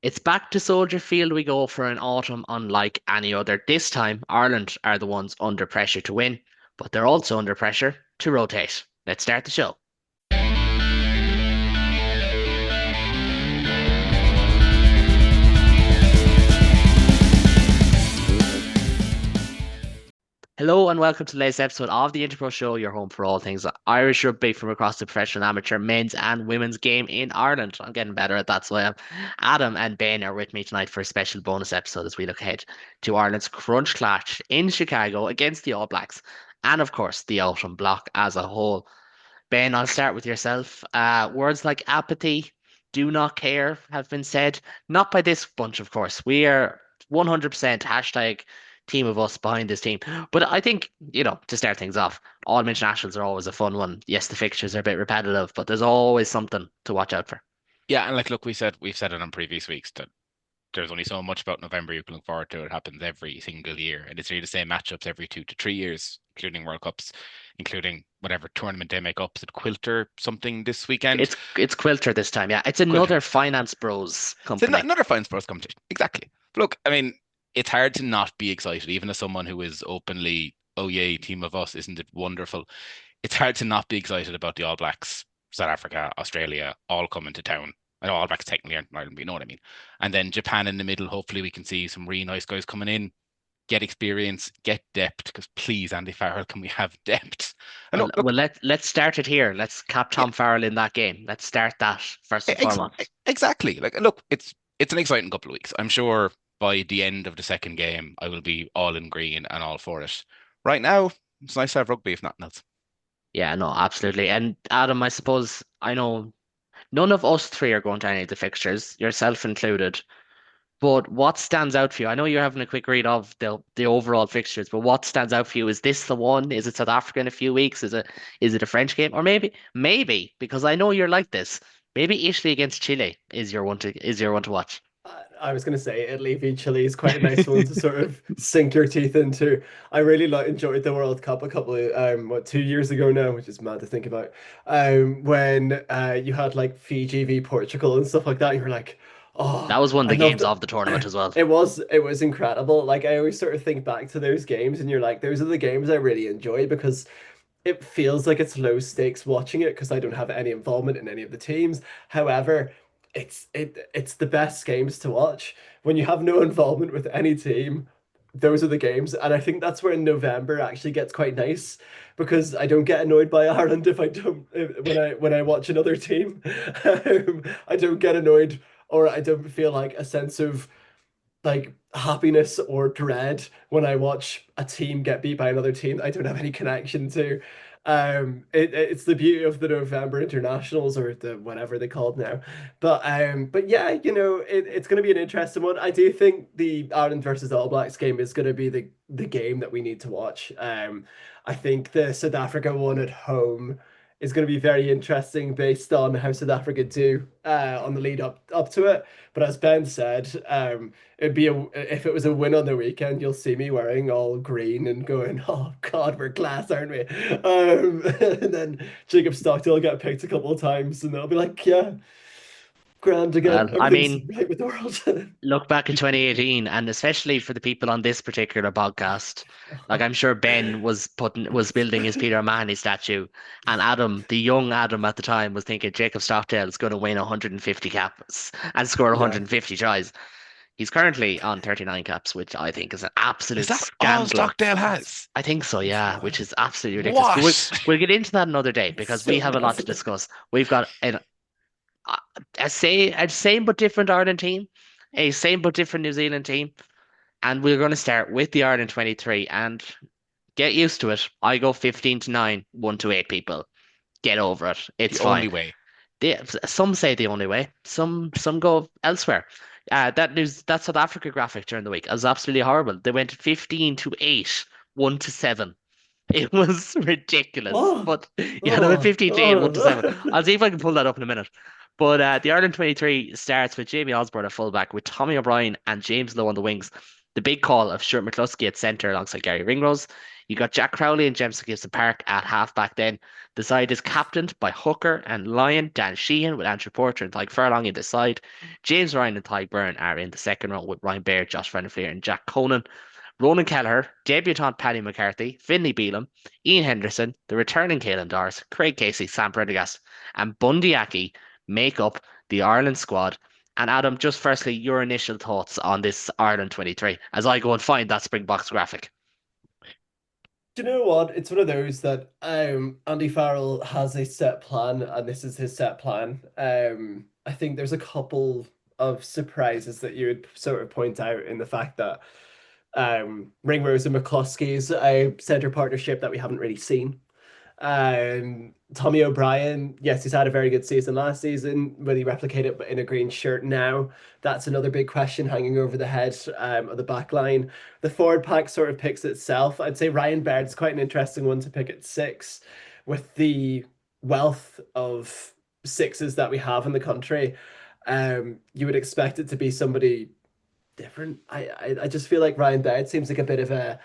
It's back to Soldier Field we go for an autumn unlike any other. This time, Ireland are the ones under pressure to win, but they're also under pressure to rotate. Let's start the show. Hello and welcome to the latest episode of the Interpro Show, your home for all things Irish rugby from across the professional, amateur, men's and women's game in Ireland. I'm getting better at that, so I am. Adam and Ben are with me tonight for a special bonus episode as we look ahead to Ireland's crunch clash in Chicago against the All Blacks, and of course the Autumn Block as a whole. Ben, I'll start with yourself. Words like apathy, do not care have been said, not by this bunch, of course. We are 100% hashtag team of us behind this team. But I think, to start things off, all internationals are always a fun one. Yes, the fixtures are a bit repetitive, but there's always something to watch out for. Yeah, and like, look, we've said it on previous weeks that there's only so much about November you can look forward to. It happens every single year, and it's really the same matchups every 2 to 3 years, including World Cups, including whatever tournament they make up. Is it Quilter something this weekend? It's Quilter this time, yeah. It's Quilter. another Finance Bros So company. another fine sports competition. Exactly. But look, I mean, it's hard to not be excited, even as someone who is openly, oh yay, team of us, isn't it wonderful? It's hard to not be excited about the All Blacks, South Africa, Australia, all coming to town. I know All Blacks technically aren't in Ireland, but you know what I mean. And then Japan in the middle. Hopefully, we can see some really nice guys coming in, get experience, get depth. Because please, Andy Farrell, can we have depth? And Well, look, look, well, let's start it here. Let's cap yeah, Tom Farrell in that game. Let's start that first and foremost. exactly. Like, look, it's an exciting couple of weeks. I'm sure by the end of the second game, I will be all in green and all for it. Right now, it's nice to have rugby, if nothing else. Yeah, no, absolutely. And Adam, I suppose I know none of us three are going to any of the fixtures, yourself included. But what stands out for you? I know you're having a quick read of the overall fixtures, but what stands out for you? Is this the one? Is it South Africa in a few weeks? Is it a French game? Or maybe because I know you're like this. Maybe Italy against Chile is your one to watch. I was going to say Italy v Chile is quite a nice one to sort of sink your teeth into. I really enjoyed the World Cup a couple of 2 years ago now, which is mad to think about. When you had like Fiji v Portugal and stuff like that, you were like, That oh, was one of I the loved games it. of the tournament as well. It was incredible. Like I always sort of think back to those games, and you're like, those are the games I really enjoy because it feels like it's low stakes watching it because I don't have any involvement in any of the teams. However, it's the best games to watch when you have no involvement with any team. Those are the games, and I think that's where November actually gets quite nice because I don't get annoyed by Ireland if I don't when I watch another team. I don't get annoyed or I don't feel like a sense of like happiness or dread when I watch a team get beat by another team that I don't have any connection to. It's the beauty of the November internationals or the whatever they called now. But yeah, it's going to be an interesting one. I do think the Ireland versus All Blacks game is going to be the game that we need to watch. I think the South Africa one at home is going to be very interesting based on how South Africa do on the lead up to it. But as Ben said, if it was a win on the weekend, you'll see me wearing all green and going, "Oh God, we're class, aren't we?" And then Jacob Stockdale get picked a couple of times, and they'll be like, "Yeah, grand again. I Everything's mean, right with the world." look back in 2018, and especially for the people on this particular podcast, like I'm sure Ben was building his Peter Mahoney statue, and Adam, the young Adam at the time, was thinking Jacob Stockdale is going to win 150 caps and score Yeah. 150 tries. He's currently on 39 caps, which I think is an Is absolute that all scandal. Stockdale That's has? I think so, that's yeah, which wild. is absolutely ridiculous. But we'll, What? we'll get into that another day It's because we so have a lot to massive. discuss. We've got a same but different Ireland team, a same but different New Zealand team, and we're going to start with the Ireland 23 and get used to it. I go 15 to 9, 1 to 8 people. Get over it. The It's fine. only way. Some say the only way. Some go elsewhere. That South Africa graphic during the week was absolutely horrible. They went 15 to 8, 1 to 7. It was ridiculous. Oh, But yeah, they went oh, 15 to 8, 1 to 7. oh. I'll see if I can pull that up in a minute. But the Ireland 23 starts with Jamie Osborne at fullback, with Tommy O'Brien and James Lowe on the wings. The big call of Stuart McCluskey at centre alongside Gary Ringrose. You got Jack Crowley and Jameson Gibson Park at halfback then. The side is captained by Hooker and Lyon, Dan Sheehan with Andrew Porter and Tyke Furlong in the side. James Ryan and Ty Byrne are in the second row with Ryan Baird, Josh Renfleer and Jack Conan. Ronan Kelleher, debutant Paddy McCarthy, Finlay Beelum, Ian Henderson, the returning Caelan Doris, Craig Casey, Sam Prendergast, and Bundy Aki make up the Ireland squad. And Adam, just firstly, your initial thoughts on this Ireland 23 as I go and find that Springboks graphic. Do you know what? It's one of those that Andy Farrell has a set plan, and this is his set plan. I think there's a couple of surprises that you would sort of point out in the fact that Ringrose and McCluskey's a centre partnership that we haven't really seen. Tommy O'Brien, yes, he's had a very good season last season. Will he replicate it in a green shirt now? That's another big question hanging over the head of the back line. The forward pack sort of picks itself. I'd say Ryan Baird's quite an interesting one to pick at 6 with the wealth of sixes that we have in the country. You would expect it to be somebody different. I just feel like Ryan Baird seems like a bit of a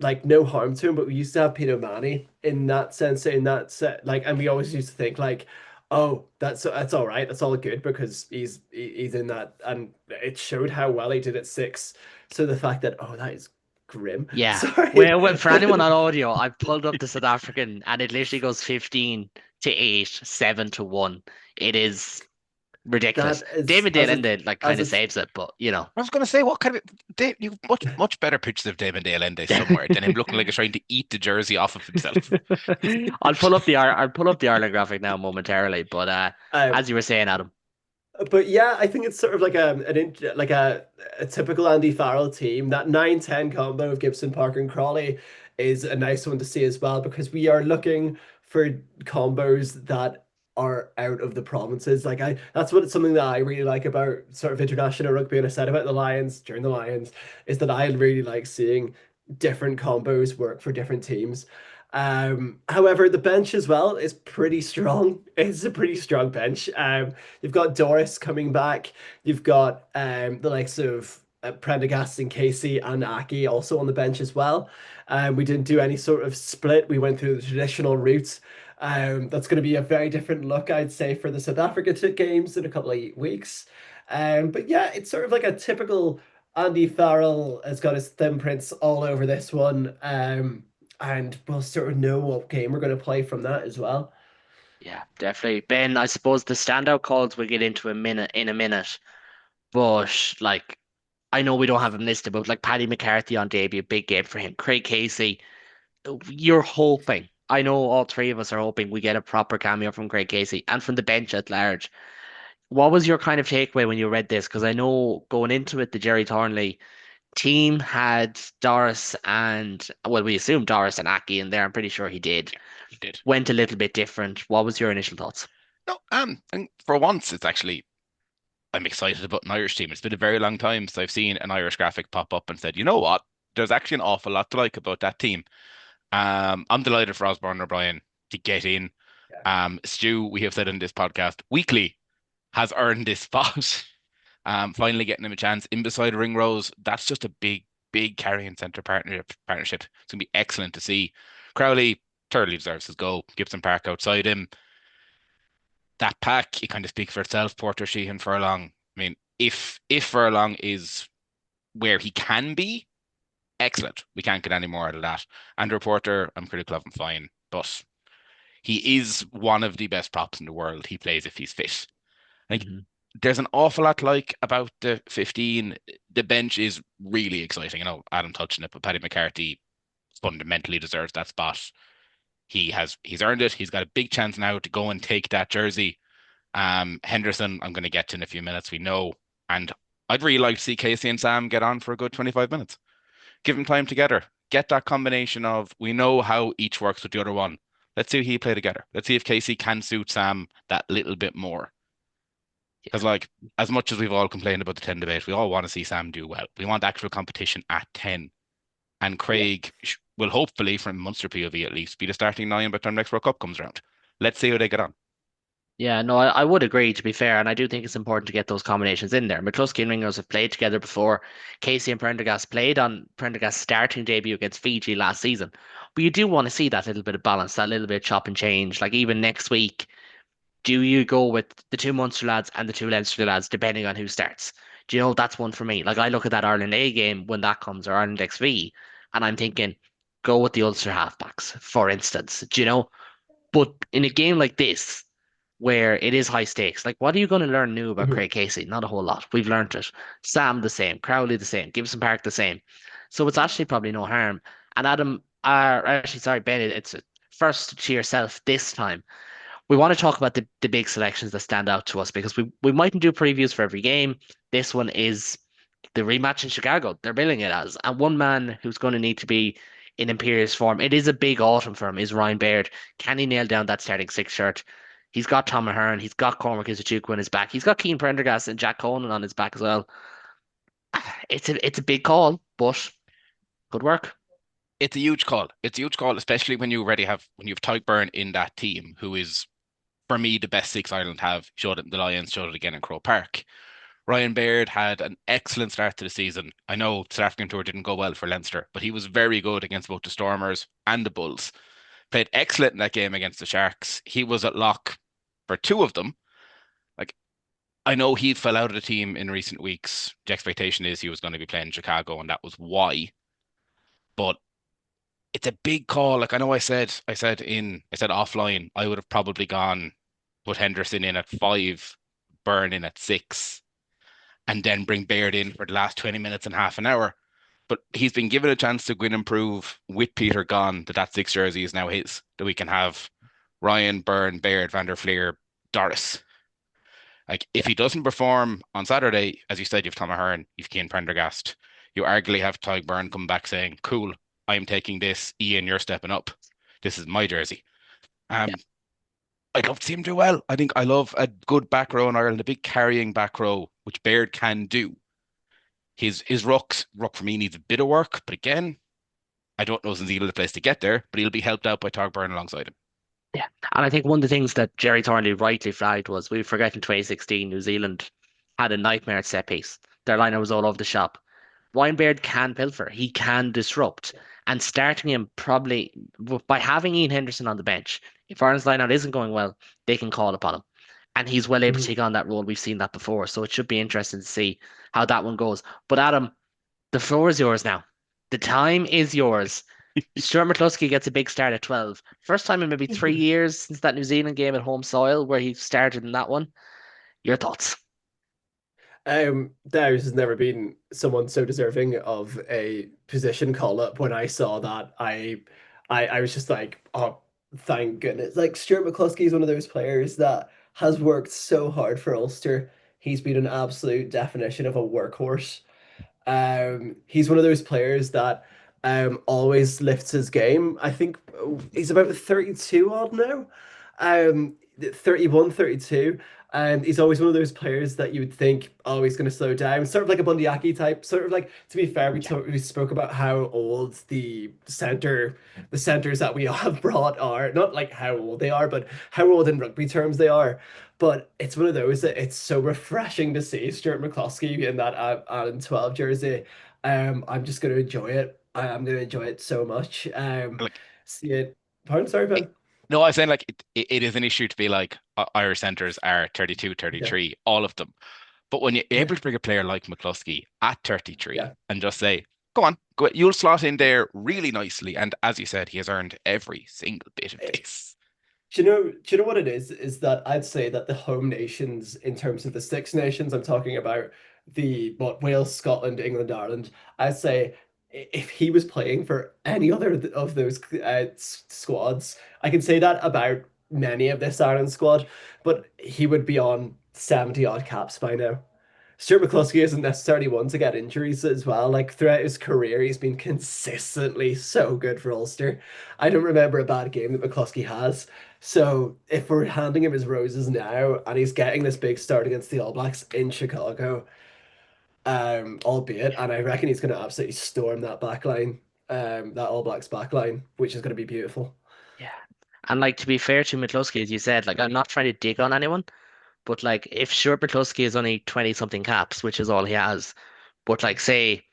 like no harm to him, but we used to have Peter Manny in that sense, like, and we always used to think like, oh, that's all right, that's all good because he's in that, and it showed how well he did at 6. So the fact that that is grim. Yeah. Sorry. Well, for anyone on audio, I've pulled up the South African and it literally goes 15 to 8, 7 to 1. It is ridiculous. David Dale like kind of saves it, but you know. I was going to say, what kind of you much better pictures of David Dale Ende somewhere than him looking like he's trying to eat the jersey off of himself. I'll pull up the Ireland graphic now momentarily, but as you were saying, Adam. But yeah, I think it's sort of like a typical Andy Farrell team. That 9-10 combo of Gibson, Parker, and Crawley is a nice one to see as well because we are looking for combos that are out of the provinces. That's something that I really like about sort of international rugby, and I said about the Lions during the Lions is that I really like seeing different combos work for different teams. However, the bench as well is pretty strong. It's a pretty strong bench. You've got Doris coming back. You've got the likes of Prendergast and Casey and Aki also on the bench as well. We didn't do any sort of split. We went through the traditional routes. That's going to be a very different look, I'd say, for the South Africa games in a couple of weeks. But yeah, it's sort of like a typical Andy Farrell has got his thumbprints all over this one. And we'll sort of know what game we're going to play from that as well. Yeah, definitely. Ben, I suppose the standout calls we'll get into in a minute. But like I know we don't have him listed, but like Paddy McCarthy on debut, big game for him. Craig Casey, you're hoping. I know all three of us are hoping we get a proper cameo from Craig Casey and from the bench at large. What was your kind of takeaway when you read this? Because I know going into it, the Jerry Thornley team had Doris and, well, we assume Doris and Aki in there. I'm pretty sure he did. He did. Went a little bit different. What was your initial thoughts? No, and for once, it's actually, I'm excited about an Irish team. It's been a very long time since I've seen an Irish graphic pop up and said, you know what? There's actually an awful lot to like about that team. I'm delighted for Osborne O'Brien to get in. Yeah. Stu, we have said in this podcast, weekly has earned this spot. Finally getting him a chance in beside Ringrose. That's just a big carrying centre partnership. It's gonna be excellent to see. Crowley thoroughly deserves his goal. Gibson Park outside him. That pack, it kind of speaks for itself. Porter, Sheehan, Furlong. I mean, if Furlong is where he can be, excellent. We can't get any more out of that. Andrew Porter, I'm critical of him, fine, but he is one of the best props in the world. He plays if he's fit. Like, there's an awful lot to like about the 15. The bench is really exciting. I know Adam touched on it, but Paddy McCarthy fundamentally deserves that spot. He's earned it. He's got a big chance now to go and take that jersey. Henderson, I'm going to get to in a few minutes. We know, and I'd really like to see Casey and Sam get on for a good 25 minutes. Give them time together. Get that combination of, we know how each works with the other one. Let's see who he play together. Let's see if Casey can suit Sam that little bit more. Because like, as much as we've all complained about the 10 debate, we all want to see Sam do well. We want actual competition at 10. And Craig will hopefully, from Munster POV at least, be the starting 9 by the time next World Cup comes around. Let's see how they get on. Yeah, no, I would agree to be fair, and I do think it's important to get those combinations in there. McCluskey and Ringers have played together before. Casey and Prendergast played on Prendergast's starting debut against Fiji last season. But you do want to see that little bit of balance, that little bit of chop and change. Like even next week, do you go with the two Munster lads and the two Leinster lads, depending on who starts? Do you know that's one for me? Like I look at that Ireland A game when that comes, or Ireland XV, and I'm thinking, go with the Ulster halfbacks, for instance. Do you know? But in a game like this, where it is high stakes, like what are you going to learn new about Mhm. Craig Casey? Not a whole lot. We've learned it. Sam the same, Crowley the same, Gibson Park the same. So it's actually probably no harm. And Adam, actually, sorry, Ben, it's first to yourself this time. We want to talk about the big selections that stand out to us because we mightn't do previews for every game. This one is the rematch in Chicago. They're billing it as. And one man who's going to need to be in imperious form, it is a big autumn for him, is Ryan Baird. Can he nail down that starting six shirt? He's got Tom Ahern, he's got Cormac Izuchukwu on his back, he's got Keane Prendergast and Jack Conan on his back as well. It's a big call, but good work. It's a huge call. It's a huge call, especially when you already have when you have Tyke Byrne in that team, who is for me the best six Ireland have. Showed it in the Lions, showed it again in Croke Park. Ryan Baird had an excellent start to the season. I know South African tour didn't go well for Leinster, but he was very good against both the Stormers and the Bulls. Played excellent in that game against the Sharks. He was at lock for two of them. Like I know he fell out of the team in recent weeks. The expectation is he was going to be playing in Chicago, and that was why. But it's a big call. Like I know I said offline, I would have probably gone put Henderson in at five, Byrne in at six, and then bring Baird in for the last 20 minutes and half an hour. But he's been given a chance to go in and prove with Peter gone that that six jersey is now his, that we can have Ryan, Byrne, Baird, Van der Fleer, Doris. Like if he doesn't perform on Saturday, as you said, you've Tom Ahern, you've Cian Prendergast, you arguably have Ty Byrne come back saying, cool, I'm taking this. Ian, you're stepping up. This is my jersey. Yeah. Um, I'd love to see him do well. I think I love a good back row in Ireland, a big carrying back row, which Baird can do. His ruck for me needs a bit of work, but again, I don't know is Zealand the place to get there, but he'll be helped out by Tog Byrne alongside him. Yeah. And I think one of the things that Jerry Thornley rightly flagged was we forget in 2016 New Zealand had a nightmare at set piece. Their liner was all over the shop. Weinberg can pilfer. He can disrupt. And starting him probably by having Ian Henderson on the bench, if Ireland's lineout isn't going well, they can call upon him. And he's well able to Mhm. take on that role. We've seen that before. So it should be interesting to see how that one goes. But Adam, the floor is yours now. The time is yours. Stuart McCluskey gets a big start at 12. First time in maybe 3 years since that New Zealand game at home soil where he started in that one. Your thoughts? Darius has never been someone so deserving of a position call up. When I saw that, I was just like, oh, thank goodness. Like Stuart McCluskey is one of those players that has worked so hard for Ulster. He's been an absolute definition of a workhorse. He's one of those players that always lifts his game. I think he's about 32 odd now. 31, 32. And he's always one of those players that you would think, oh, he's going to slow down. Sort of like a Bundyaki type. Sort of like, to be fair, Yeah. we spoke about how old the centers that we have brought are. Not like how old they are, but how old in rugby terms they are. But it's one of those that it's so refreshing to see Stuart McCloskey in that Ireland 12 jersey. I'm just going to enjoy it. I'm going to enjoy it so much. Like, See it. Pardon, sorry, it, Ben. no, I'm saying like it is an issue to be like Irish centers are 32, Yeah, 33, all of them. But when you're yeah, able to bring a player like McCluskey at 33 yeah. and just say, go on, go, you'll slot in there really nicely. And as you said, he has earned every single bit of this. Do you know what it is? Is that I'd say that the home nations, in terms of the Six Nations, I'm talking about the what Wales, Scotland, England, Ireland. I'd say if he was playing for any other of those squads, I can say that about many of this Ireland squad, but he would be on 70 odd caps by now. Stuart McCluskey isn't necessarily one to get injuries as well. Like throughout his career, he's been consistently so good for Ulster. I don't remember a bad game that McCluskey has. So if we're handing him his roses now and he's getting this big start against the All Blacks in Chicago, albeit, and I reckon he's going to absolutely storm that back line, that All Blacks back line, which is going to be beautiful. Yeah. And like to be fair to McCluskey, as you said, like I'm not trying to dig on anyone, but like if Stuart McCluskey is only 20 something caps, which is all he has, but like say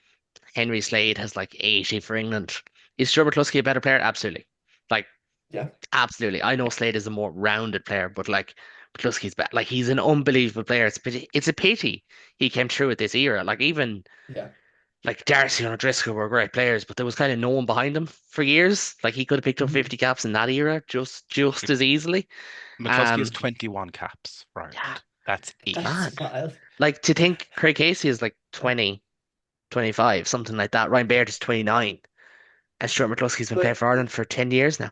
Henry Slade has like 80 for England, is Stuart McCluskey a better player? Absolutely. Like Yeah, absolutely. I know Slade is a more rounded player, but like McCluskey's better. Like he's an unbelievable player. It's a pity he came through at this era. Like even yeah. like Darcy and O'Driscoll were great players, but there was kind of no one behind them for years. Like he could have picked up Mhm. 50 caps in that era just as easily. McCluskey has Um, 21 caps for yeah, Ireland. That's it's it. That's mad. wild. Like to think Craig Casey is like 20, 25, something like that. Ryan Baird is 29, and Stuart McCluskey's been playing But for Ireland for 10 years now.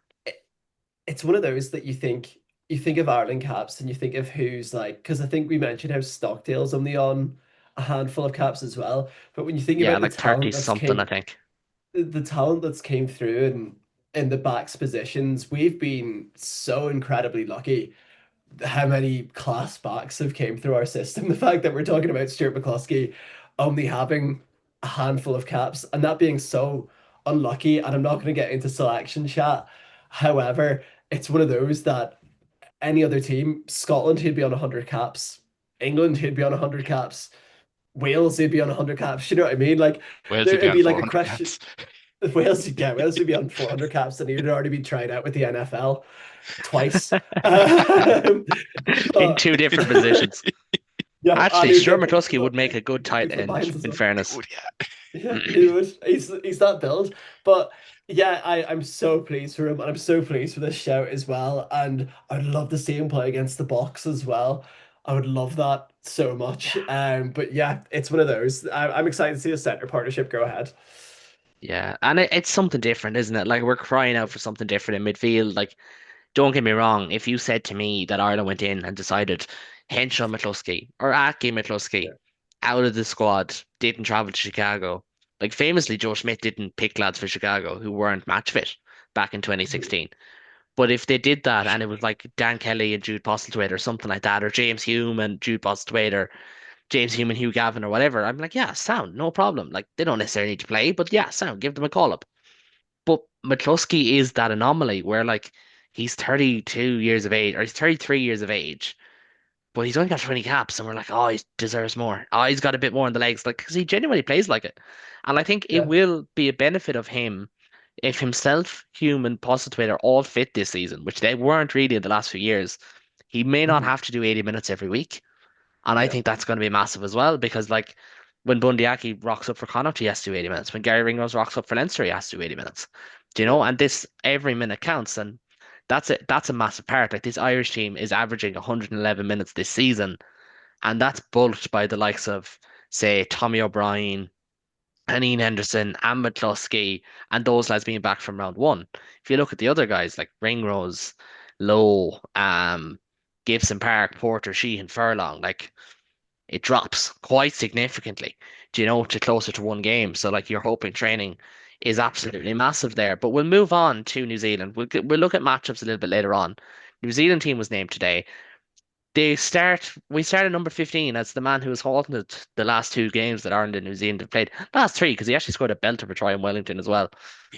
it's one of those that you think of Ireland caps and you think of who's like, because I think we mentioned how Stockdale's only on a handful of caps as well. But when you think Yeah, about like 30 something, I think. the talent that's came through and in the backs positions, we've been so incredibly lucky how many class backs have came through our system. The fact that we're talking about Stuart McCloskey only having a handful of caps and that being so unlucky, and I'm not going to get into selection chat. However, it's one of those that any other team, Scotland, he'd be on 100 caps. England, he'd be on 100 caps. Wales, he'd be on 100 caps. You know what I mean? Like, Wales there would be it'd on be like a 400 question. caps. Wales would be on 400 caps and he'd already be tried out with the NFL twice. Um, In but two different positions. yeah, and Actually, he'd Stuart get picked McCluskey would make a good tight for the end, Lions as in well. fairness. Good, yeah. Yeah, he would. He's that build. But yeah, I'm so pleased for him, and I'm so pleased for this shout as well. And I'd love to see him play against the box as well. I would love that so much. But yeah, it's one of those. I'm excited to see the center partnership go ahead. Yeah, and it's something different, isn't it? Like we're crying out for something different in midfield. Like, don't get me wrong, if you said to me that Ireland went in and decided Henshaw McCluskey or Aki McCluskey Yeah. out of the squad didn't travel to Chicago, like famously Joe Schmidt didn't pick lads for Chicago who weren't match fit back in Mhm. 2016. But if they did that and it was like Dan Kelly and Jude Postlewaite or something like that, or James Hume and Jude Postlewaite or James Hume and Hugh Gavin or whatever, I'm like, yeah, sound, no problem. Like they don't necessarily need to play, but yeah, sound, give them a call up. But McCluskey is that anomaly where like he's 32 years of age or he's 33 years of age, but he's only got 20 caps, and we're like, oh, he deserves more. Oh, he's got a bit more in the legs, like because he genuinely plays like it. And I think it Yeah. will be a benefit of him if himself, Hume, and Postlethwaite are all fit this season, which they weren't really in the last few years. He may not Mhm. have to do 80 minutes every week. And I Yeah. think that's going to be massive as well because, like, when Bundy Aki rocks up for Connacht, he has to do 80 minutes. When Gary Ringrose rocks up for Leinster, he has to do 80 minutes. Do you know? Yeah. And this every minute counts, and that's a massive part. Like this Irish team is averaging 111 minutes this season, and that's bulked by the likes of, say, Tommy O'Brien, and Ian Henderson, and McCluskey, and those lads being back from round one. If you look at the other guys like Ringrose, Lowe, Gibson Park, Porter, Sheehan, Furlong, like it drops quite significantly, do you know, to closer to one game. So like your hoping training is absolutely massive there. But we'll move on to New Zealand. We'll look at matchups a little bit later on. New Zealand team was named today. We started number 15 as the man who has halted the last two games that Ireland and New Zealand have played. Last three, because he actually scored a belter for Troy in Wellington as well.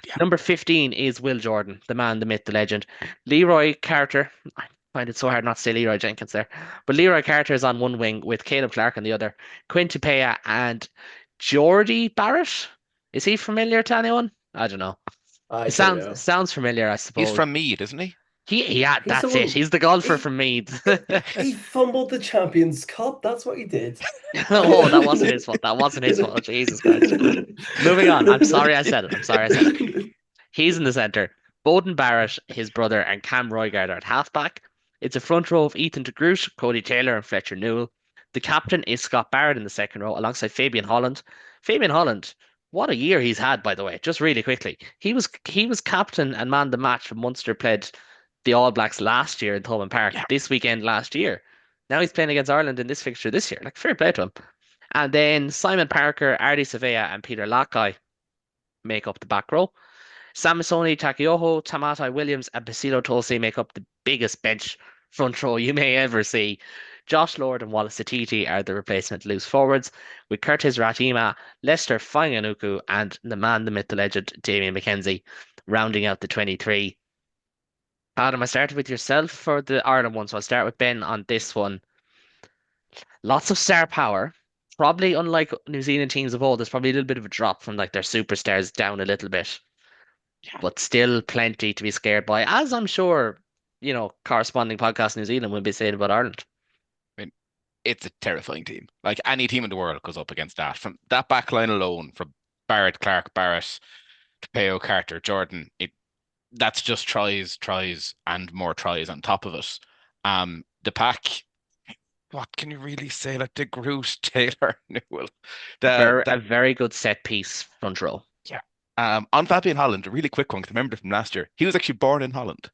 Yeah. Number 15 is Will Jordan, the man, the myth, the legend. Leroy Carter, I find it so hard not to say Leroy Jenkins there, but Leroy Carter is on one wing with Caleb Clark on the other. Quinn Tupac and Geordie Barrett. Is he familiar to anyone? I don't know. I It don't sounds know. sounds familiar, I He's suppose. from Mead, isn't he? Yeah, He's the that's it. one. He's the golfer He from Meath. he fumbled the Champions Cup. That's what he did. Oh, that wasn't his fault. That wasn't his fault. Jesus Christ. Moving on. I'm sorry I said it. I'm sorry I said it. He's in the centre. Bowden Barrett, his brother, and Cam Roygard are at halfback. It's a front row of Ethan de Groot, Cody Taylor, and Fletcher Newell. The captain is Scott Barrett in the second row, alongside Fabian Holland. Fabian Holland, what a year he's had, by the way. Just really quickly, he was captain and man the match when Munster played the All Blacks last year in Thomond Park. Yeah. This weekend last year. Now he's playing against Ireland in this fixture this year. Like fair play to him. And then Simon Parker, Ardy Savea, and Peter Lakai make up the back row. Samisoni, Takioho, Tamatai Williams, and Basilo Tulsi make up the biggest bench front row you may ever see. Josh Lord and Wallace Atiti are the replacement loose forwards, with Curtis Ratima, Lester Fainga'anuku, and the man, the myth, the legend, Damien McKenzie, rounding out the 23. Adam, I started with yourself for the Ireland one, so I'll start with Ben on this one. Lots of star power. Probably unlike New Zealand teams of old, there's probably a little bit of a drop from like their superstars down a little bit, Yeah. but still plenty to be scared by, as I'm sure, corresponding podcast New Zealand will be saying about Ireland. I mean, it's a terrifying team. Like any team in the world goes up against that. From that back line alone, from Barrett, Clark, Barrett, Tapeo, Carter, Jordan, that's just tries, tries, and more tries on top of it. The pack, what can you really say? Like De Groot, Taylor, Newell, A that very good set piece front row. yeah. On Fabian Holland, a really quick one, 'cause I remember it from last year. He was actually born in Holland.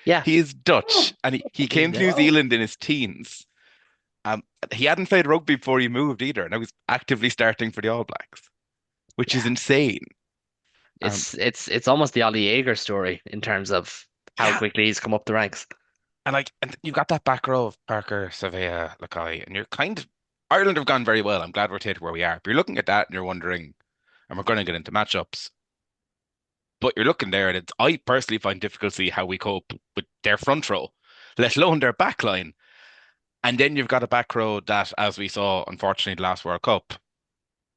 Yeah, He is Dutch, Oh, and he came to yeah. New wow. Zealand in his teens. He hadn't played rugby before he moved either, and I was actively starting for the All Blacks, which is Yeah. insane. Um, It's almost the Ollie Yeager story in terms of how yeah, quickly he's come up the ranks. and you've got that back row of Parker, Savea, Lakai, and you're kind of Ireland have gone very well. I'm glad we're taken where we are. But you're looking at that and you're wondering, and we're going to get into matchups, but you're looking there, and I personally find difficult to see how we cope with their front row, let alone their back line. And then you've got a back row that, as we saw, unfortunately, the last World Cup,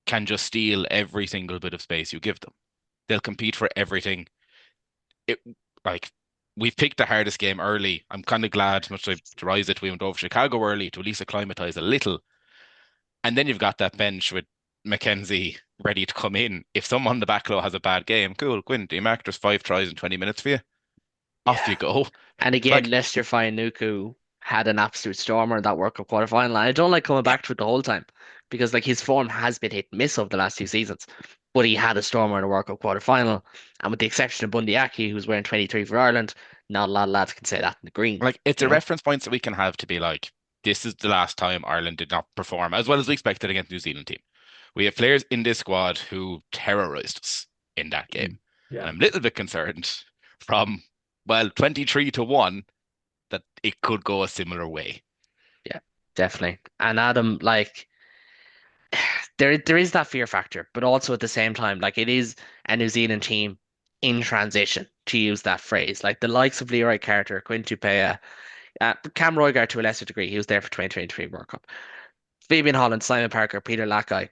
can just steal every single bit of space you give them. They'll compete for everything. It like we've picked the hardest game early. I'm kind of glad, much to rise it, we went over Chicago early to at least acclimatize a little. And then you've got that bench with Mackenzie ready to come in. If someone on the back row has a bad game, cool, Quinn, do you mark there's 5 tries in 20 minutes for you? Off you Yeah. go. And It's again, like, Lester Fayanuku had an absolute stormer in that World Cup quarterfinal. And I don't like coming yeah, back to it the whole time because like his form has been hit and miss over the last 2 seasons. But he had a stormer in the World Cup quarterfinal. And with the exception of Bundy Aki, who's wearing 23 for Ireland, not a lot of lads can say that in the green, like it's you a know? reference point that we can have to be like, this is the last time Ireland did not perform as well as we expected against the New Zealand team. We have players in this squad who terrorized us in that game. And Yeah. I'm a little bit concerned from, well, 23 to 1 that it could go a similar way. Yeah, definitely. And Adam, like there is that fear factor, but also at the same time, like it is a New Zealand team in transition, to use that phrase. Like the likes of Leroy Carter, Quinn Tupea, Cam Roygaard to a lesser degree, he was there for 2023 World Cup. Fabian Holland, Simon Parker, Peter Lackey,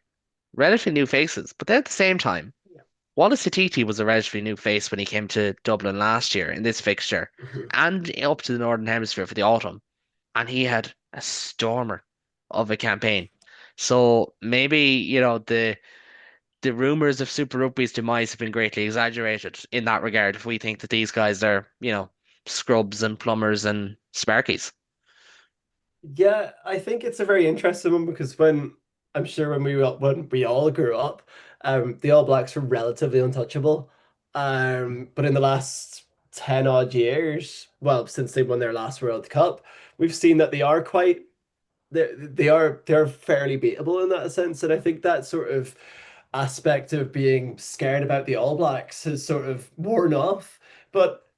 relatively new faces, but then at the same time, Yeah. Wallace Atiti was a relatively new face when he came to Dublin last year in this fixture Mhm. and up to the Northern Hemisphere for the autumn. And he had a stormer of a campaign. So maybe, the rumors of Super Rugby's demise have been greatly exaggerated in that regard if we think that these guys are, scrubs and plumbers and sparkies. Yeah, I think it's a very interesting one because I'm sure when we all grew up, the All Blacks were relatively untouchable. But in the last 10 odd years, well, since they won their last World Cup, we've seen that they are fairly beatable in that sense. And I think that sort of aspect of being scared about the All Blacks has sort of worn off. But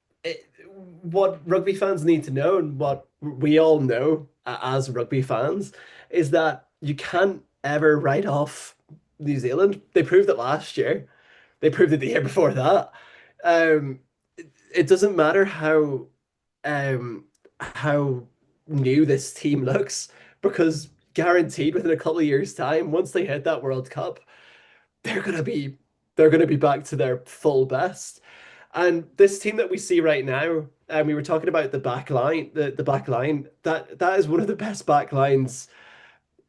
what rugby fans need to know, and what we all know as rugby fans, is that you can't ever write off New Zealand. They proved it last year. They proved it the year before that. It doesn't matter how new this team looks, because guaranteed within a couple of years' time, once they hit that World Cup, they're gonna be they're gonna be back to their full best. And this team that we see right now, and we were talking about the back line, the back line, that is one of the best back lines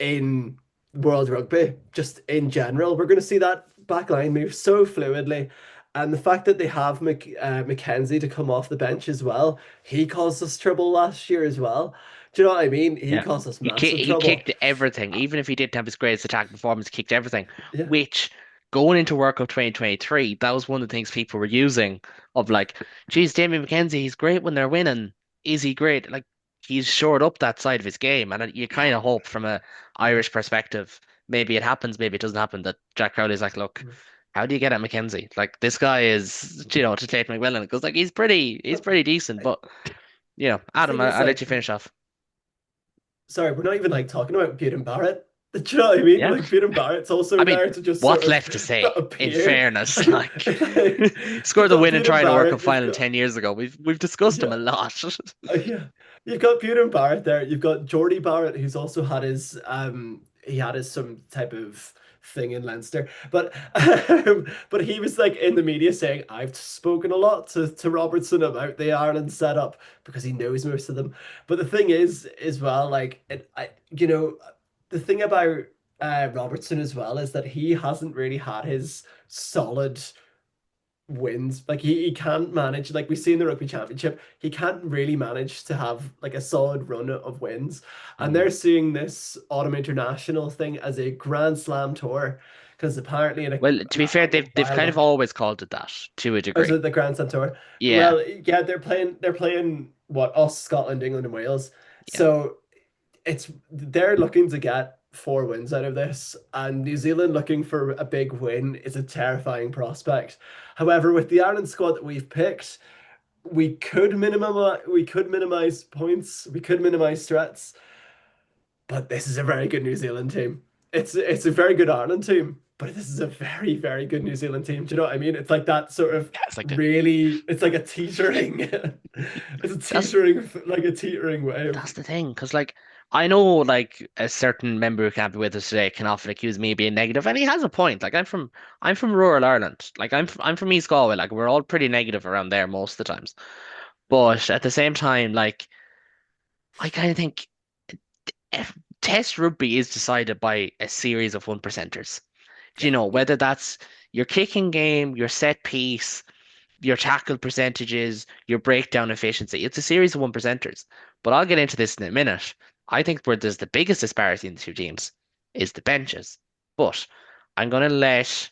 in World Rugby, just in general. We're going to see that back line move so fluidly. And the fact that they have Mackenzie to come off the bench as well, he caused us trouble last year as well. Do you know what I mean? He Yeah. caused us massive He trouble. kicked everything, even if he didn't have his greatest attack performance, he kicked everything. Yeah. Which going into World Cup 2023, that was one of the things people were using of like, geez, Damien McKenzie, he's great when they're winning. Is he great? Like he's shored up that side of his game, and you kind of hope from a Irish perspective, maybe it happens, maybe it doesn't happen. That Jack Crowley's like, look, how do you get at McKenzie? Like this guy is, to take McMillan, because like he's But pretty decent, but the Adam, thing is, I'll let like, you finish off. sorry, we're not even like talking about Butin Barrett. Do you know what I mean? Yeah. Like Peter Barrett's I also mean, there to just sort what's of left to say? In appear. fairness, like You've scored the got win and Peter try to work a Barrett, you've final got 10 years ago. We've discussed him yeah, a lot. yeah. You've got Peter Barrett there. You've got Jordy Barrett, who's also had his he had his some type of thing in Leinster, but he was like in the media saying, "I've spoken a lot to Robertson about the Ireland setup because he knows most of them." But the thing is, as well, like the thing about Robertson as well is that he hasn't really had his solid wins. Like he can't manage, like we see in the rugby championship, he can't really manage to have like a solid run of wins. And Mm. they're seeing this Autumn International thing as a Grand Slam tour because apparently in Well, to be fair, a they've while kind of back, always called it that to a is degree. it the Grand Slam tour? Yeah, Well, yeah, they're playing what, us, Scotland, England, and Wales. yeah. So they're looking to get 4 wins out of this, and New Zealand looking for a big win is a terrifying prospect. However, with the Ireland squad that we've picked, we could minimize points, we could minimize threats, but this is a very good New Zealand team. It's a very good Ireland team, but this is a very, very good New Zealand team. Do you know what I mean? It's like that sort of Yeah, it's like the really, it's like a teetering, it's a That's teetering, like a teetering wave. that's the thing, because like I know like a certain member who can't be with us today can often accuse me of being negative, and he has a point. Like I'm from rural Ireland. Like I'm from East Galway. Like we're all pretty negative around there most of the times. But at the same time, like I kind of think if Test rugby is decided by a series of one percenters. Do Yeah. you know whether that's your kicking game, your set piece, your tackle percentages, your breakdown efficiency? It's a series of one percenters. But I'll get into this in a minute. I think where there's the biggest disparity in the two teams is the benches. But I'm gonna let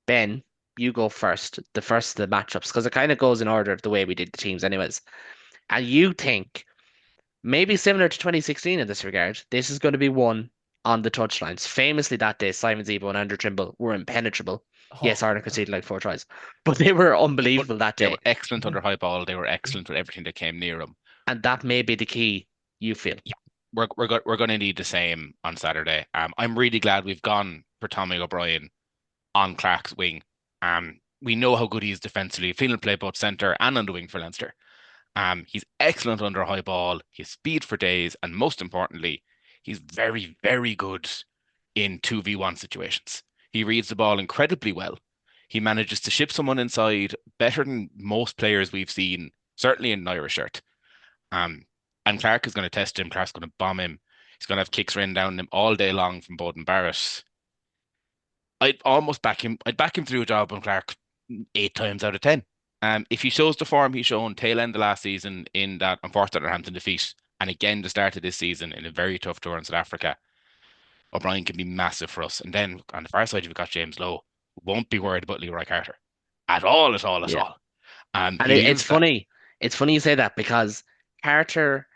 Ben, you go first, the first of the matchups, because it kind of goes in order of the way we did the teams, anyways. And you think maybe similar to 2016 in this regard, this is going to be won on the touchlines. Famously that day, Simon Zebo and Andrew Trimble were impenetrable. Yes, Oh, Ireland conceded like 4 tries, but they were but unbelievable that they were day. excellent under high ball. They were excellent with everything that came near them. And that may be the key, you feel. Yeah, we're going to need the same on Saturday. I'm really glad we've gone for Tommy O'Brien on Clark's wing. We know how good he is defensively. Feeling play both centre and on the wing for Leinster. He's excellent under high ball. He has speed for days, and most importantly, he's very, very good in 2v1 situations. He reads the ball incredibly well. He manages to ship someone inside better than most players we've seen, certainly in an Irish shirt. Um, and Clark is going to test him. Clark's going to bomb him. He's going to have kicks rain down him all day long from Bowden Barrett. I'd almost back him. I'd back him through a job on Clark 8 times out of 10. If he shows the form he's shown tail end of last season in that unfortunate Northampton defeat, and again the start of this season in a very tough tour in South Africa, O'Brien can be massive for us. And then on the far side, you've got James Lowe. Won't be worried about Leroy Carter at all, at all, at Yeah. all. And He it's leaves that. funny. It's funny you say that because Carter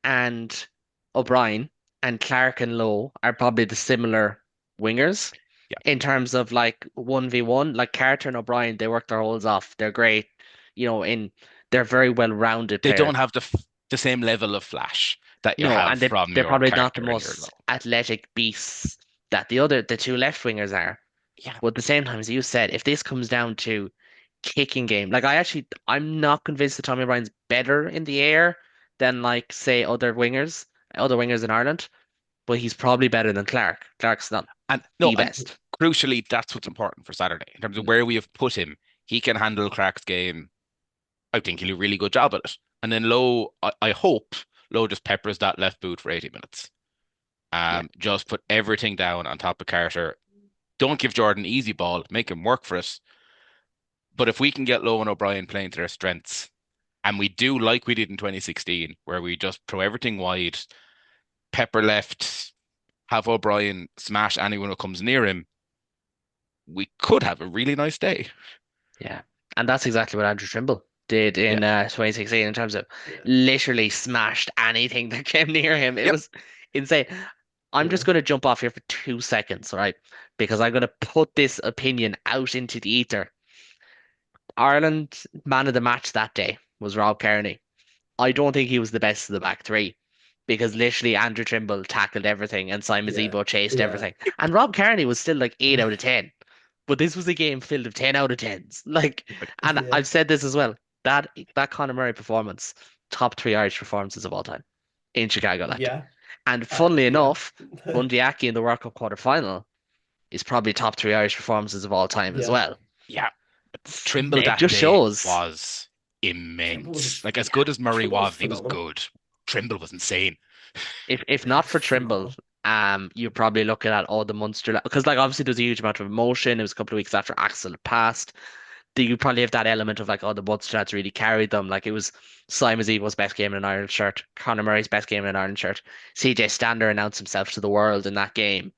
and O'Brien and Clark and Lowe are probably the similar wingers Yeah, in terms of like 1v1. Like Carter and O'Brien, they work their holes off. They're great, they're very well-rounded they don't players. have the same level of flash that you No, have and they from they're your probably not the Carter and your most Lowe. athletic beasts that the two left wingers are. Yeah, But at the same time, as you said, if this comes down to kicking game, like I'm not convinced that Tommy Ryan's better in the air than like say other wingers in Ireland, but he's probably better than Clark. Clark's not and no, the and best. crucially, that's what's important for Saturday in terms of where we have put him. He can handle Clark's game. I think he'll do a really good job at it. And then Lowe, I hope Lowe just peppers that left boot for 80 minutes. Yeah, Just put everything down on top of Carter. Don't give Jordan easy ball, make him work for it. But if we can get Lowe and O'Brien playing to their strengths, and we do like we did in 2016, where we just throw everything wide, pepper left, have O'Brien smash anyone who comes near him, we could have a really nice day. yeah. And that's exactly what Andrew Trimble did Yeah. in 2016 in terms of yeah, literally smashed anything that came near him. It Yep. was insane. I'm yeah. just going to jump off here for 2 seconds, right? Because I'm going to put this opinion out into the ether. Ireland man of the match that day was Rob Kearney. I don't think he was the best of the back three, because literally Andrew Trimble tackled everything and Simon Yeah. Zebo chased Yeah. everything. And Rob Kearney was still like 8 out of 10. But this was a game filled of 10 out of 10s. Like, and Yeah. I've said this as well. That Conor Murray performance, top 3 Irish performances of all time in Chicago. Like, Yeah. and funnily Yeah. enough, Bundee Aki in the World Cup quarter final is probably top 3 Irish performances of all time as Yeah. well. Yeah, Trimble It that just day shows. was Trimble immense. was Like as yeah. good as Murray Trimble was was, and he was phenomenal. good. Trimble was insane. If not for Trimble, Phenomenal. you're probably looking at all the Munster because like obviously there's a huge amount of emotion. It was a couple of weeks after Axel had passed. You probably have that element of like, oh, the Munster lads really carried them. Like it was Simon Zebo's best game in an Ireland shirt, Conor Murray's best game in an Ireland shirt. CJ Stander announced himself to the world in that game.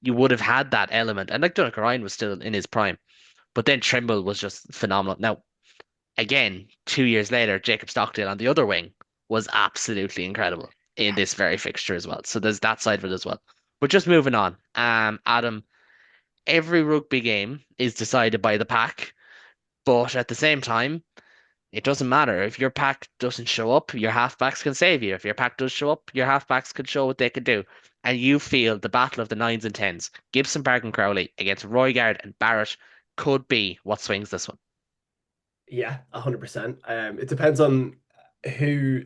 You would have had that element, and like Donnacha Ryan was still in his prime, but then Trimble was just phenomenal. Now, again, 2 years later, Jacob Stockdale on the other wing was absolutely incredible in Yeah. this very fixture as well. So there's that side of it as well. But just moving on, Adam, every rugby game is decided by the pack, but at the same time, it doesn't matter. If your pack doesn't show up, your halfbacks can save you. If your pack does show up, your halfbacks can show what they can do. And you feel the battle of the nines and tens, Gibson Park and Crowley against Roygard and Barrett could be what swings this one. Yeah, 100%. It depends on who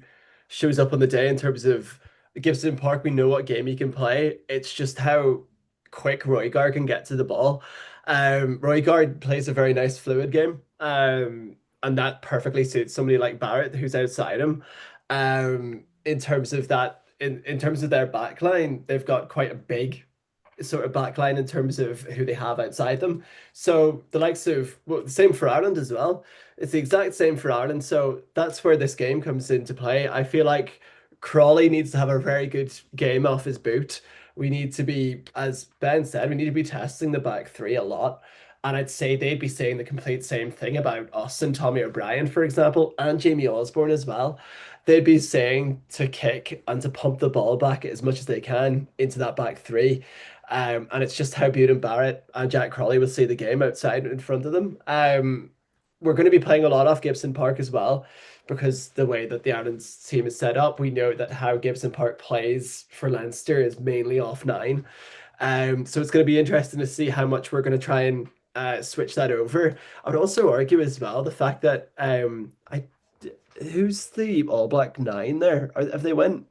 shows up on the day in terms of Gibson Park. We know what game he can play. It's just how quick Roygard can get to the ball. Roygard plays a very nice fluid game, and that perfectly suits somebody like Barrett who's outside him. In terms of that, in terms of their backline, they've got quite a big sort of backline in terms of who they have outside them. So the likes of well, the same for Ireland as well. It's the exact same for Ireland. So that's where this game comes into play. I feel like Crawley needs to have a very good game off his boot. We need to be, as Ben said, we need to be testing the back three a lot. And I'd say they'd be saying the complete same thing about us and Tommy O'Brien, for example, and Jamie Osborne as well. They'd be saying to kick and to pump the ball back as much as they can into that back three. And it's just how Beauden Barrett and Jack Crawley will see the game outside in front of them. We're going to be playing a lot off Gibson Park as well, because the way that the Ireland's team is set up, we know that how Gibson Park plays for Leinster is mainly off nine. So it's going to be interesting to see how much we're going to try and switch that over. I would also argue as well the fact that who's the All Black nine there? Have they went?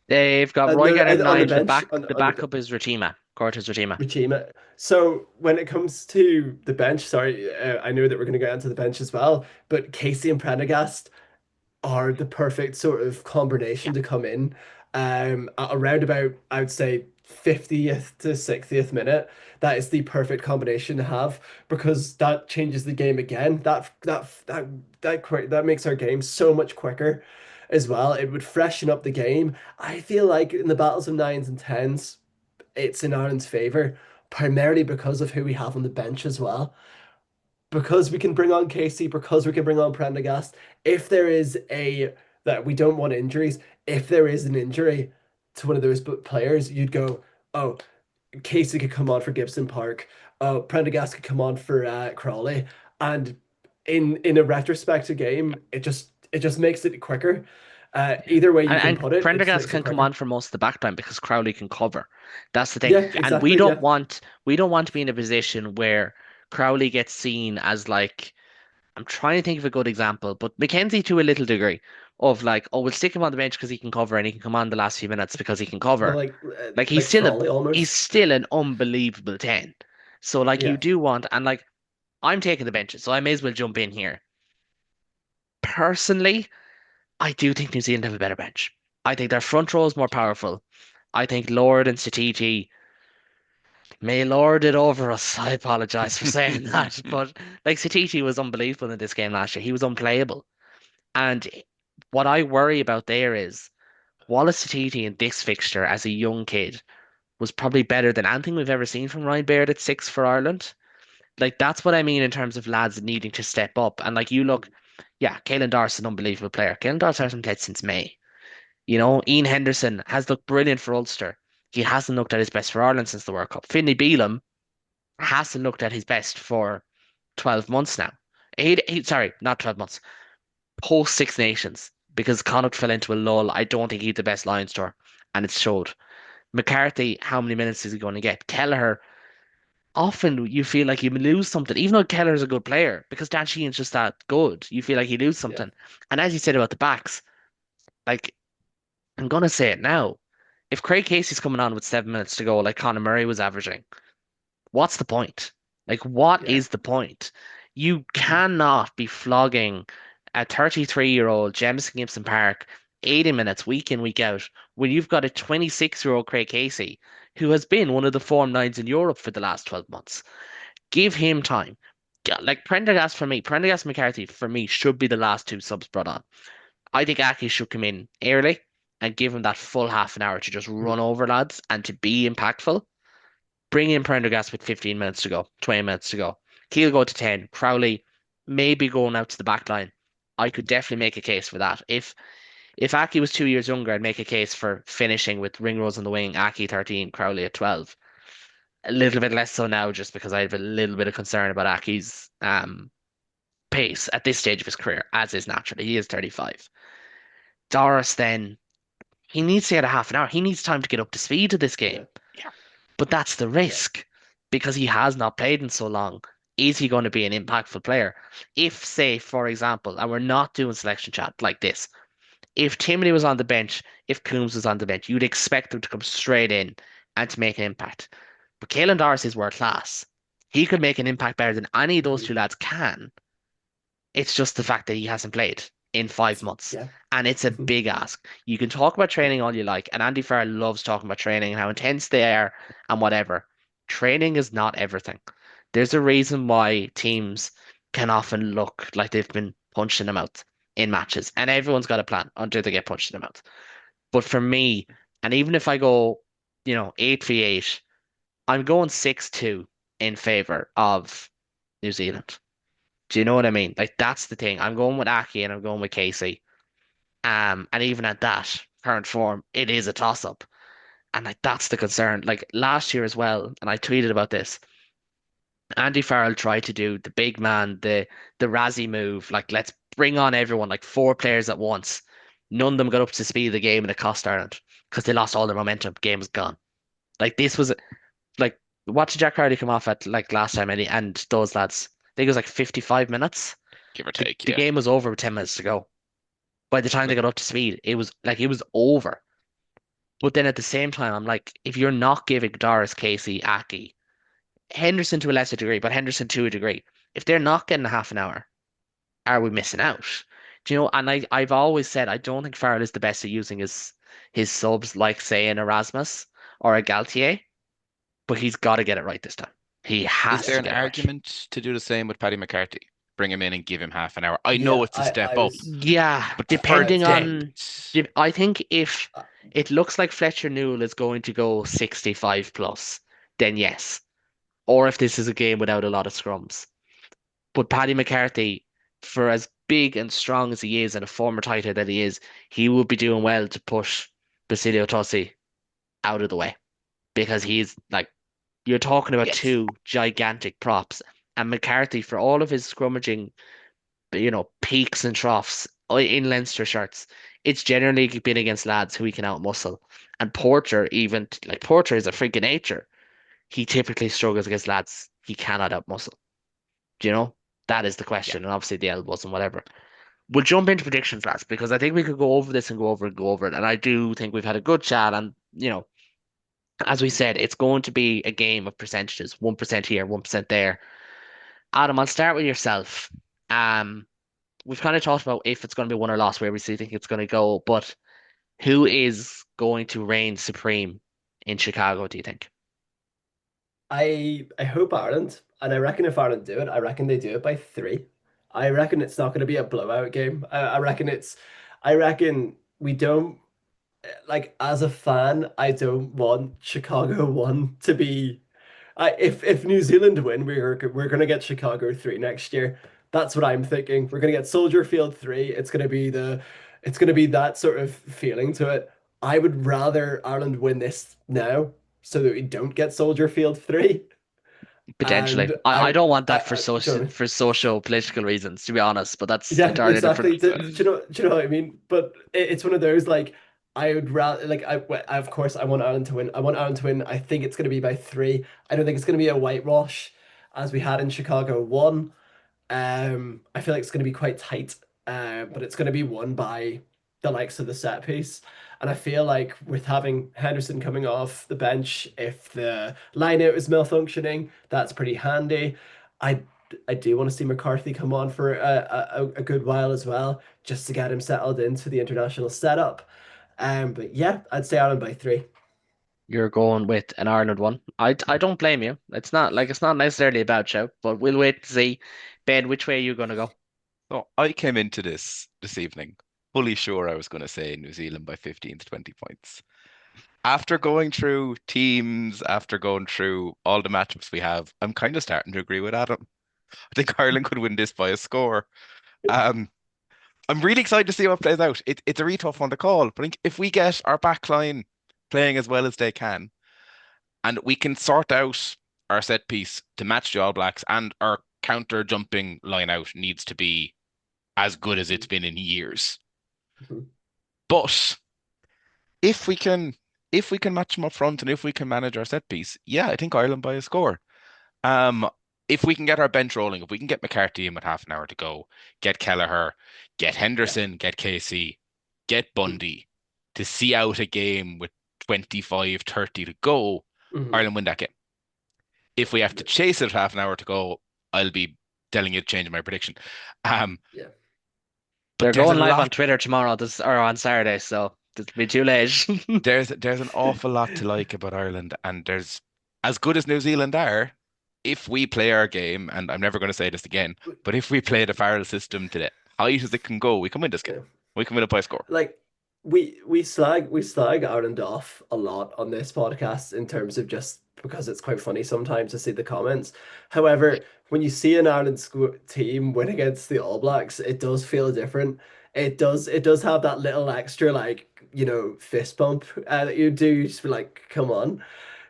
They've got No, Roygard at on the nine. The bench back the on the backup is Ratima, Cortez Ratima. Richima. So when it comes to the bench, sorry, I know that we're going to go onto the bench as well, but Casey and Prendergast are the perfect sort of Yeah. combination to come in at around about, I would say, 50th to 60th minute. That is the perfect combination to have because that changes the game again. That makes our game so much quicker as well. It would freshen up the game. I feel like in the battles of nines and tens, it's in Ireland's favour, primarily because of who we have on the bench as well. Because we can bring on Casey, because we can bring on Prendergast. If there is a that we don't want injuries, if there is an injury to one of those players, you'd go, oh, Casey could come on for Gibson Park. Oh, Prendergast could come on for Crawley. And in a retrospective game, it just makes it quicker. Either way you can And put it, it just Prendergast makes it can come on quicker. for most of the back time because Crowley can cover. That's the thing. Yeah, And exactly. Yeah. we don't want to be in a position where Crowley gets seen as like I'm trying to think of a good example, but Mackenzie to a little degree of like, oh, we'll stick him on the bench because he can cover and he can come on the last few minutes because he can Well, cover. Like like Crawley he's almost. still an unbelievable 10. So like you Yeah. do want and like I'm taking the benches, so I may as well jump in here. Personally, I do think New Zealand have a better bench. I think their front row is more powerful. I think Lord and Satiti may lord it over us. I apologize for saying that, but like Satiti was unbelievable in this game last year. He was unplayable. And what I worry about there is Wallace Satiti in this fixture as a young kid was probably better than anything we've ever seen from Ryan Baird at six for Ireland. Like that's what I mean in terms of lads needing to step up. And like you look, yeah, Caelan Darce is an unbelievable player. Caelan Darce hasn't played since May. You know, Ian Henderson has looked brilliant for Ulster. He hasn't looked at his best for Ireland since the World Cup. Finlay Bealham hasn't looked at his best for 12 months now. Sorry, not 12 months. Post Six Nations. because Connacht fell into a lull. I don't think he's the best Lions star, and it showed. McCarthy, how many minutes is he going to get? Kelleher, often you feel like you lose something, even though Kelleher's a good player, because Dan Sheehan's just that good. You feel like you lose Yeah. something. And as you said about the backs, like I'm gonna say it now. If Craig Casey's coming on with 7 minutes to go, like Conor Murray was averaging, what's the point? Like, what Yeah. is the point? You cannot be flogging a 33-year-old Jamison Gibson Park 80 minutes week in, week out when you've got a 26-year-old Craig Casey who has been one of the form nines in Europe for the last 12 months. Give him time. Yeah, like Prendergast for me, Prendergast McCarthy for me should be the last two subs brought on. I think Aki should come in early and give him that full half an hour to just run over lads and to be impactful. Bring in Prendergast with 15 minutes to go, 20 minutes to go. He'll go to 10. Crowley maybe going out to the back line. I could definitely make a case for that. If Aki was 2 years younger, I'd make a case for finishing with Ringrose on the wing, Aki 13, Crowley at 12. A little bit less so now, just because I have a little bit of concern about Aki's pace at this stage of his career, as is naturally. He is 35. Doris, then, he needs to get a half an hour. He needs time to get up to speed to this Yeah. game. But that's the Yeah. risk because he has not played in so long. Is he going to be an impactful player? If, say, for example, and we're not doing selection chat like this, if Timothy was on the bench, if Coombs was on the bench, you'd expect him to come straight in and to make an impact. But Caelan Doris is world class. He could make an impact better than any of those Mhm. two lads can. It's just the fact that he hasn't played in 5 months. Yeah. And it's a big ask. You can talk about training all you like, and Andy Farrell loves talking about training and how intense they are and whatever. Training is not everything. There's a reason why teams can often look like they've been punched in the mouth in matches, and everyone's got a plan until they get punched in the mouth. But for me, and even if I go, 8v8, I'm going 6-2 in favor of New Zealand. Do you know what I mean? Like that's the thing. I'm going with Aki and I'm going with Casey. And even at that current form, it is a toss up. And like that's the concern. Like last year as well, and I tweeted about this. Andy Farrell tried to do the big man, the Razzie move, like let's bring on everyone, like four players at once. None of them got up to speed of the game and it cost Ireland because they lost all their momentum. Game was gone. Like this was like what did Jack Hardy come off at like last time and those lads? I think it was like 55 minutes. give or The, take. the Yeah, game was over with 10 minutes to go. By the time they look, got up to speed, it was over. But then at the same time, I'm like, if you're not giving Doris, Casey, Aki, Henderson to a lesser degree, but Henderson to a degree, if they're not getting a half an hour, are we missing out? Do you know? And I've always said I don't think Farrell is the best at using his subs, like say an Erasmus or a Galtier, but he's got to get it right this time. He is has there to an get it right. argument to do the same with Paddy McCarthy? Bring him in and give him half an hour. I know Yeah. it's a I step I up, was Yeah, but for depending yeah. on, depth, I think if Uh, it looks like Fletcher Newell is going to go 65 plus, then yes. Or if this is a game without a lot of scrums. But Paddy McCarthy, for as big and strong as he is and a former tighter that he is, he would be doing well to push Basilio Tossi out of the way because he's like, you're talking about yes, two gigantic props. And McCarthy, for all of his scrummaging, peaks and troughs in Leinster shirts, it's generally been against lads who he can outmuscle. And Porter, even like Porter is a freak of nature. He typically struggles against lads he cannot outmuscle. Do you know? That is the yeah. question, and obviously the elbows and whatever. We'll jump into predictions, lads, because I think we could go over this and go over and go over it. And I do think we've had a good chat. And, as we said, it's going to be a game of percentages 1% here, 1% there. Adam, I'll start with yourself. Um, we've kind of talked about if it's going to be won or lost, where we still think it's going to go, but who is going to reign supreme in Chicago, do you think? I hope Ireland, and I reckon if Ireland do it, I reckon they do it by three. I reckon it's not going to be a blowout game. I reckon we don't like as a fan. I don't want Chicago one to be. If New Zealand win, we're gonna get Chicago three next year. That's what I'm thinking. We're gonna get Soldier Field three. It's gonna be that sort of feeling to it. I would rather Ireland win this now so that we don't get Soldier Field three. Potentially. And I don't want that Johnny. for social political reasons, to be honest, but that's Yeah, entirely different. exactly. Do you know what I mean? But it's one of those like I would rather like of course I want Ireland to win. I want Ireland to win. I think it's going to be by 3. I don't think it's going to be a whitewash as we had in Chicago 1. I feel like it's going to be quite tight, but it's going to be won by the likes of the set piece. And I feel like with having Henderson coming off the bench, if the line out is malfunctioning, that's pretty handy. I I do want to see McCarthy come on for a good while as well, just to get him settled into the international setup. But yeah, I'd say Ireland by 3. You're going with an Ireland one. I don't blame you. It's not necessarily about you, but we'll wait to see. Ben, which way are you gonna go? So I came into this evening fully sure I was going to say New Zealand by 15 to 20 points. After going through teams, after going through all the matchups we have, I'm kind of starting to agree with Adam. I think Ireland could win this by a score. Um, I'm really excited to see how it plays out. It's a really tough one to call, but I think if we get our back line playing as well as they can, and we can sort out our set piece to match the All Blacks, and our counter jumping line out needs to be as good as it's been in years. But if we can match them up front and if we can manage our set piece, yeah, I think Ireland by a score. Um, if we can get our bench rolling, if we can get McCarthy in with half an hour to go, get Kelleher, get Yeah. Henderson, get Casey, get Bundy to see out a game with 25, 30 to go, Mhm. Ireland win that game. If we have to chase it with half an hour to go, I'll be telling you to change my prediction. Um, Yeah. but They're there's a going live on lot Twitter tomorrow, this or on Saturday, so it'll be too late. there's an awful lot to like about Ireland, and there's as good as New Zealand are, if we play our game, and I'm never going to say this again, but if we play the Farrell system to the height as it can go, we can win this game. Yeah. We can win it by a score. Like we slag Ireland off a lot on this podcast in terms of just because it's quite funny sometimes to see the comments. However, when you see an Ireland team win against the All Blacks, it does feel different. It does have that little extra like fist bump that you do. You just be like, come on.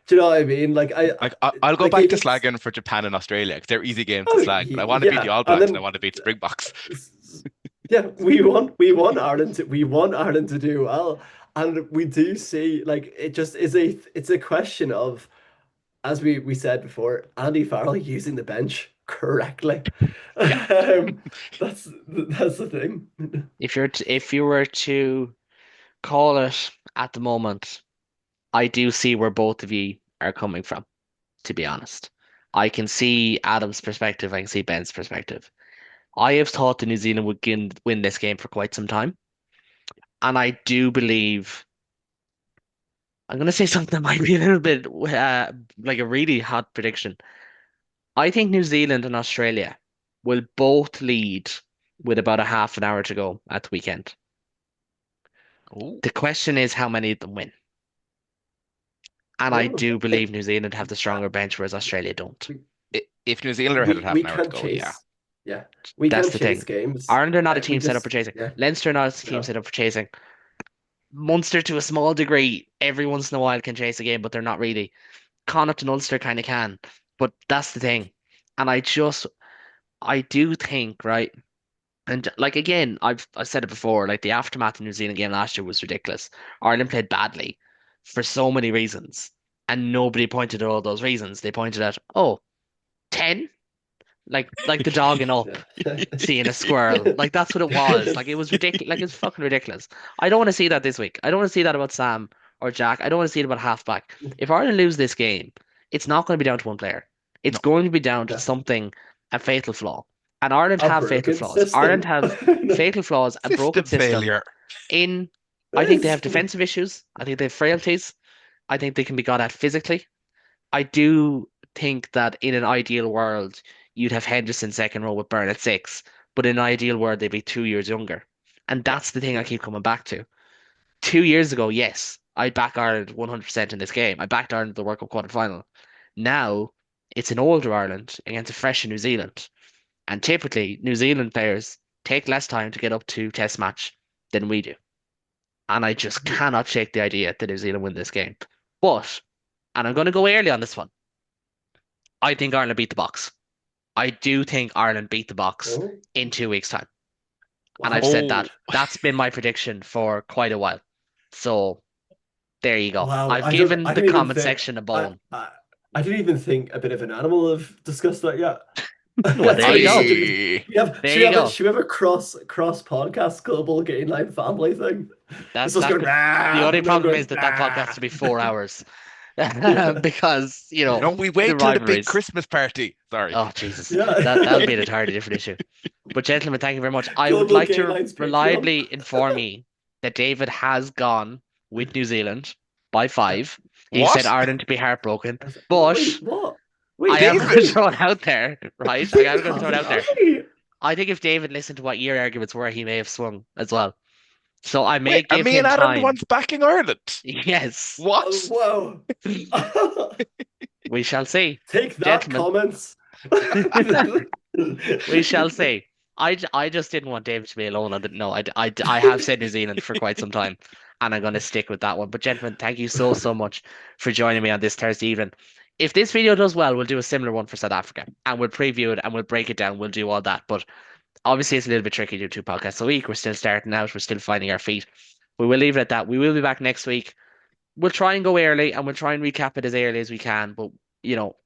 Do you know what I mean? Like Like I'll go like back to even slagging for Japan and Australia because they're easy games to oh slag, but I want to beat the yeah, All and Blacks and I then want to beat the Springboks. yeah, we want Ireland to do well, and we do see like it just is it's a question of, as we said before, Andy Farrell using the bench correctly. Yeah. That's the thing. If you were to call it at the moment, I do see where both of you are coming from, to be honest. I can see Adam's perspective, I can see Ben's perspective. I have thought that New Zealand would win this game for quite some time. And I do believe I'm going to say something that might be a little bit like a really hot prediction. I think New Zealand and Australia will both lead with about a half an hour to go at the weekend. Oh, The question is how many of them win. And I Oh, do believe like New Zealand have the uh, stronger bench, whereas Australia don't. we if New Zealand are ahead at half we an hour to can go, yeah. chase. Yeah, we That's can the chase thing. games. Ireland are not a We team set up for just chasing. yeah Leinster are not a team no set up for chasing. Munster, to a small degree, every once in a while can chase a game, but they're not really. Connacht and Ulster kind of can, but that's the thing. And I do think, right? And like again, I've said it before, like the aftermath of the New Zealand game last year was ridiculous. Ireland played badly for so many reasons, and nobody pointed at all those reasons. They pointed at, oh, 10? Like the dog and up yeah. seeing a squirrel. Like that's what it was. Like it was ridiculous. Like it's fucking ridiculous. I don't want to see that this week. I don't want to see that about Sam or Jack. I don't want to see it about halfback. If Ireland lose this game, it's not going to be down to one player. It's No. going to be down to No. something, a fatal flaw. And Ireland A have fatal broken flaws. Ireland system. have fatal flaws, a broken System system. failure. I think they have defensive issues. I think they have frailties. I think they can be got at physically. I do think that in an ideal world, you'd have Henderson second row with Byrne at 6, but in an ideal world, they'd be 2 years younger. And Yeah. that's the thing I keep coming back to. 2 years ago, yes, I back Ireland 100% in this game. I backed Ireland in the World Cup quarter final. Now, it's an older Ireland against a fresher New Zealand. And typically, New Zealand players take less time to get up to test match than we do. And I just cannot shake the idea that New Zealand win this game. But, and I'm going to go early on this one. I think Ireland beat the Box. I do think Ireland beat the Box Oh, in 2 weeks' time. And wow. I've said Oh, that. That's been my prediction for quite a while. So there you go. Wow, I've given I the don't even comment think section a I, bone. I didn't even think a bit of an animal have discussed that yet. Well, That's there gonna you be go. such a good. I There you go. Should we have a cross podcast global gainline family thing? It's just That going could. The rah, only and then problem going is that podcast rah. to be 4 hours Yeah, because no, we the wait till the big rivalries. Christmas party. Sorry. Oh Jesus, that'll be an yeah. entirely different issue. But gentlemen, thank you very much. I would Global like to gainlines Patreon. reliably inform you that David has gone with New Zealand by Yeah. 5. He said What? Ireland to be heartbroken, Wait, but what? I Wait, am going to David! throw it out there, right? I am David going to throw it hasn't out there. actually. I think if David listened to what your arguments were, he may have swung as well. So I may Wait, are give me and him Adam the time. ones backing Ireland? Yes, What? Whoa. we shall see, Take that, gentlemen. comments. We shall see. I just didn't want David to be alone. I didn't know. I have said New Zealand for quite some time, and I'm going to stick with that one. But gentlemen, thank you so much for joining me on this Thursday evening. If this video does well, we'll do a similar one for South Africa, and we'll preview it and we'll break it down. We'll do all that. But obviously, it's a little bit tricky to do 2 podcasts a week. We're still starting out. We're still finding our feet. We will leave it at that. We will be back next week. We'll try and go early, and we'll try and recap it as early as we can. But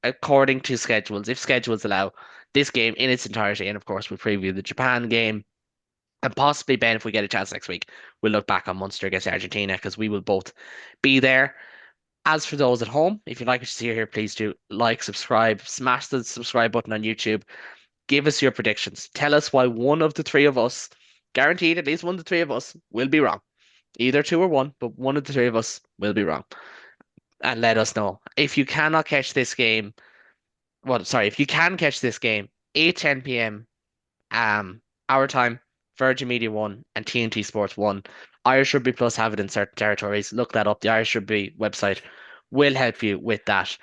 according to schedules, if schedules allow, this game in its entirety, and of course we'll preview the Japan game, and possibly Ben, if we get a chance next week, we'll look back on Munster against Argentina because we will both be there. As for those at home, if you like what you see here, please do like, subscribe, smash the subscribe button on YouTube. Give us your predictions. Tell us why one of the three of us, guaranteed at least one of the three of us, will be wrong. Either two or one, but one of the three of us will be wrong. And let us know. If you cannot catch this game, well, sorry, if you can catch this game, 8:10 p.m. Our time, Virgin Media 1 and TNT Sports 1. Irish Rugby Plus have it in certain territories. Look that up. The Irish Rugby website will help you with that.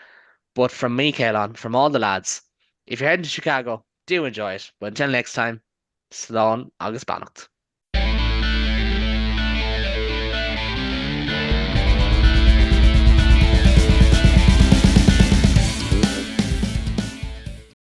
But from me, Kaelan, from all the lads, if you're heading to Chicago, do enjoy it. But until next time, Slán agus Beannacht.